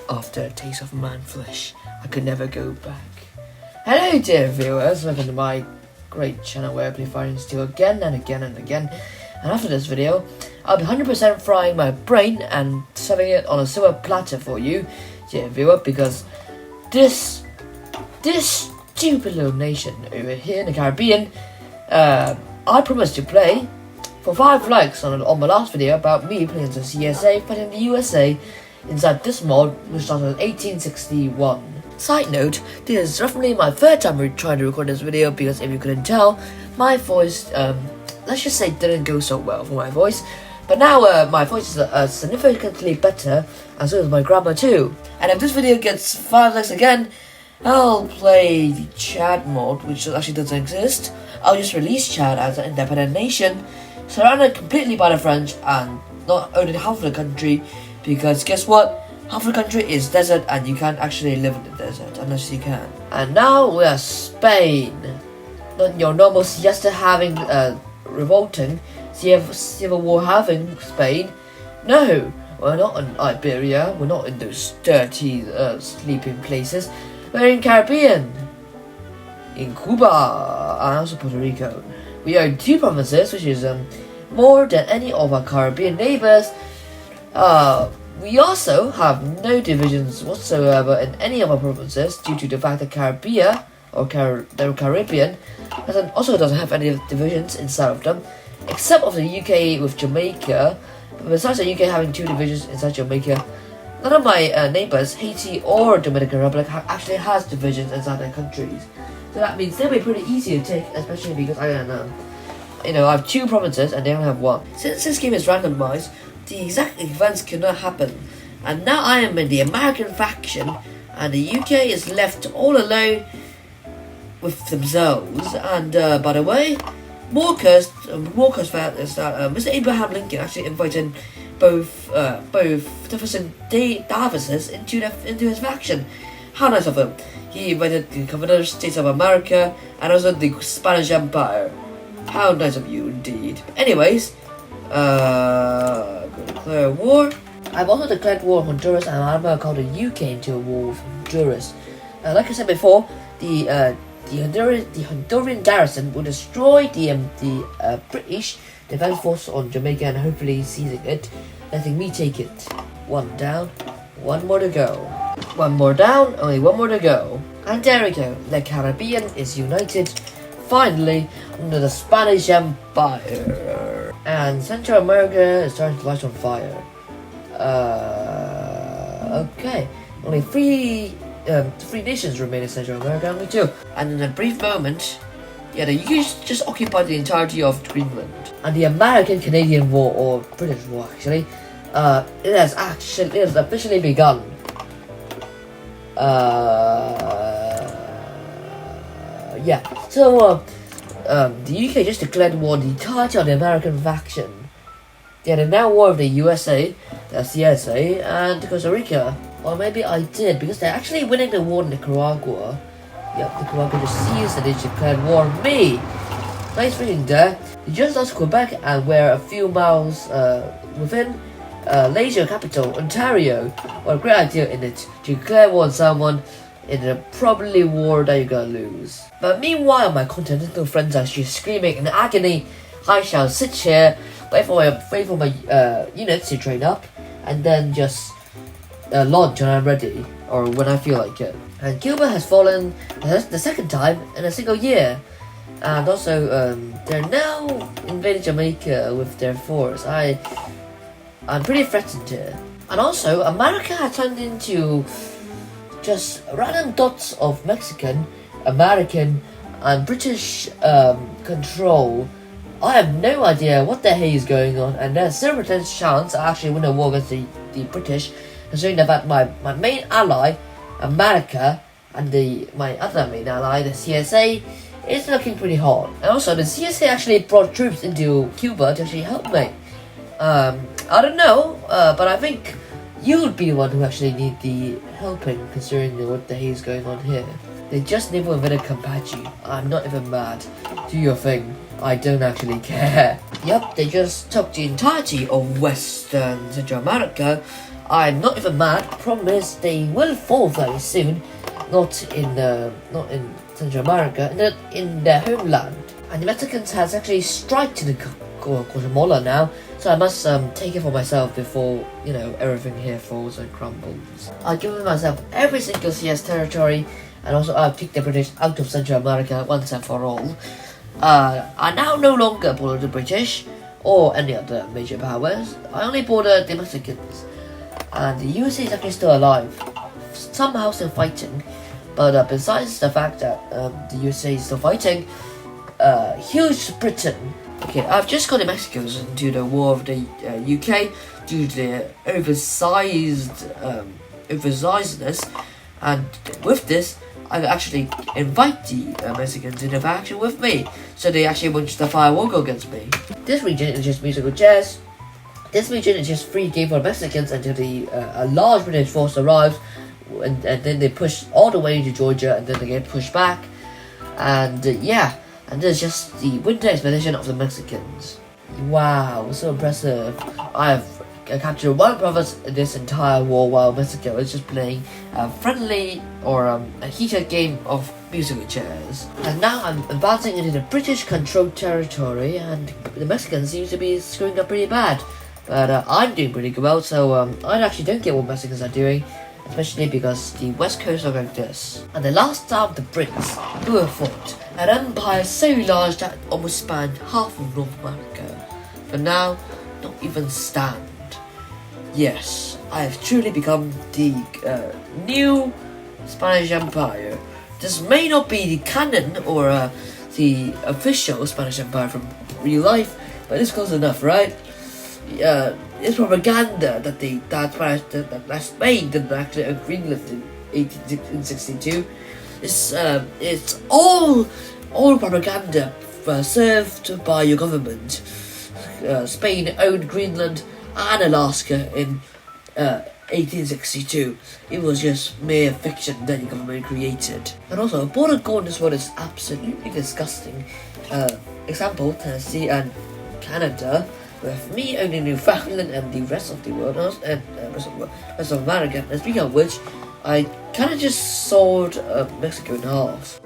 After a taste of man flesh, I could never go back. Hello dear viewers, welcome to my great channel where I play Fire and Steel again and again and again. And after this video, I'll be 100% frying my brain and serving it on a silver platter for you, dear viewer, because this stupid little nation over here in the Caribbean, I promised to play for 5 likes on my last video about me playing as a CSA fighting the USA inside this mod, which started in 1861. Side note, this is roughly my 3rd time trying to record this video because if you couldn't tell, my voice, let's just say didn't go so well for my voice. But now my voice is significantly better, and so is my grammar too. And if this video gets 5 likes again, I'll play the Chad mod, which actually doesn't exist. I'll just release Chad as an independent nation, surrounded completely by the French and not owning half of the country. Because guess what? Half the country is desert and you can't actually live in the desert unless you can. And now we are Spain. Not your normal siesta having revolting, civil war having Spain. No, we're not in Iberia, we're not in those dirty sleeping places. We're in Caribbean. In Cuba and also Puerto Rico. We own 2 provinces, which is more than any of our Caribbean neighbors. We also have no divisions whatsoever in any of our provinces due to the fact that Caribbean also doesn't have any divisions inside of them, except of the UK with Jamaica. But besides the UK having 2 divisions inside Jamaica, none of my neighbors, Haiti or Dominican Republic, actually has divisions inside their countries. So that means they'll be pretty easy to take, especially because I have 2 provinces and they only have 1. Since this game is randomized, the exact events cannot happen, and now I am in the American faction, and the UK is left all alone with themselves. And by the way, more cursed fact is that Mr. Abraham Lincoln actually invited both Jefferson Davises into his faction. How nice of him! He invited the Confederate States of America and also the Spanish Empire. How nice of you indeed. Anyways, declare war. I've also declared war on Honduras, and I'm going to call the UK into a war with Honduras. Like I said before, the Honduran garrison will destroy the British defense force on Jamaica and hopefully seizing it, letting me take it. 1 down, 1 more to go. 1 more down, only 1 more to go. And there we go. The Caribbean is united, finally, under the Spanish Empire. And Central America is starting to light on fire. Okay. Only 3 nations remain in Central America, only 2. And in a brief moment, the UK just occupied the entirety of Greenland. And the American-Canadian War, or British War actually, it has officially begun. So the UK just declared war on the entirety of the American faction. They are now war with the USA, the CSA, and Costa Rica. Or maybe I did, because they're actually winning the war in Nicaragua. Yep, Nicaragua just seized and they declared war on me. Nice reading there. They just lost Quebec and we're a few miles within Leisure capital, Ontario. What a great idea in it to declare war on someone in a probably war that you're gonna lose. But meanwhile, my continental friends are actually screaming in agony. I shall sit here, wait for my units to train up, and then just launch when I'm ready, or when I feel like it. And Cuba has fallen the 2nd time in a single year. And also, they're now invading Jamaica with their force. I'm pretty threatened here. And also, America has turned into just random dots of Mexican, American, and British control. I have no idea what the hell is going on, and there's 0% chance I actually win a war against the British, considering that my main ally, America, and my other main ally, the CSA, is looking pretty hard. And also, the CSA actually brought troops into Cuba to actually help me. I don't know, but I think you'd be the one who actually need the helping, considering what the hell is going on here. They just never invaded Campeche. I'm not even mad. Do your thing. I don't actually care. Yep, they just took the entirety of Western Central America I'm not even mad. Problem is, they will fall very soon. Not in Central America, in their homeland. And the Mexicans has actually striked to the Guatemala now, so I must take it for myself before, you know, everything here falls and crumbles. I've given myself every single CS territory, and also I've kicked the British out of Central America once and for all. I now no longer border the British or any other major powers. I only border the Mexicans, and the USA is actually still alive, somehow still fighting. But besides the fact that the USA is still fighting, huge Britain. Okay, I've just got the Mexicans into the war of the UK due to their oversizedness, and with this, I actually invite the Mexicans into faction with me, so they actually won't just fire war against me. This region is just musical chairs. This region is just free game for Mexicans until a large British force arrives, and then they push all the way into Georgia, and then they get pushed back, and yeah. And this is just the winter expedition of the Mexicans. Wow, so impressive. I've captured one province in this entire war while Mexico is just playing a friendly or a heated game of musical chairs. And now I'm advancing into the British controlled territory, and the Mexicans seem to be screwing up pretty bad. But I'm doing pretty well, so I actually don't get what Mexicans are doing, especially because the west coast are like this. And the last time the Brits who have fought an empire so large that almost spanned half of North America, but now not even stand. Yes, I have truly become the new Spanish Empire. This may not be the canon or the official Spanish Empire from real life, but it's close enough, right? It's propaganda that Spain didn't actually agree with in 1862. It's all propaganda served by your government. Spain owned Greenland and Alaska in 1862. It was just mere fiction that your government created. And also, border going this world is absolutely disgusting. Example, Tennessee and Canada, with me owning Newfoundland and the rest of the world, and rest of America. And speaking of which, I kind of just sold Mexico in half.